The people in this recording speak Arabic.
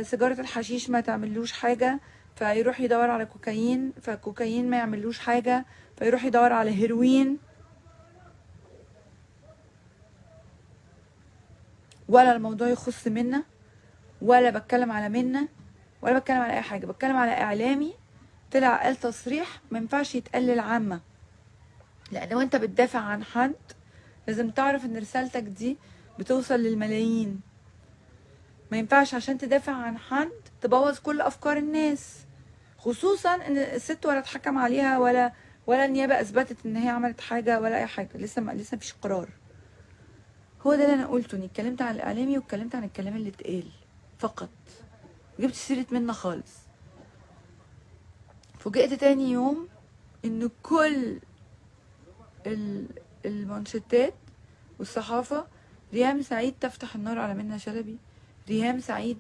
سيجارة الحشيش ما تعملوش حاجة فيروح يدور على كوكايين، فالكوكايين ما يعملوش حاجة فيروح يدور على هيروين. ولا الموضوع يخص منا، ولا بتكلم على منا، ولا بتكلم على اي حاجة، بتكلم على اعلامي طلع قال تصريح ما ينفعش يتقال للعامة. لان وانت بتدافع عن حد لازم تعرف ان رسالتك دي بتوصل للملايين. ما ينفعش عشان تدافع عن حد تبوظ كل افكار الناس، خصوصا ان الست ولا اتحكم عليها ولا النيابه اثبتت ان هي عملت حاجه ولا اي حاجه، لسه مفيش قرار. هو ده اللي انا قلته، اني اتكلمت عن الاعلامي واتكلمت عن الكلام اللي اتقال فقط، جبت سيره منا خالص. فوجئت تاني يوم ان كل المانشيتات والصحافه ريهام سعيد تفتح النار على منى شلبي، ريهام سعيد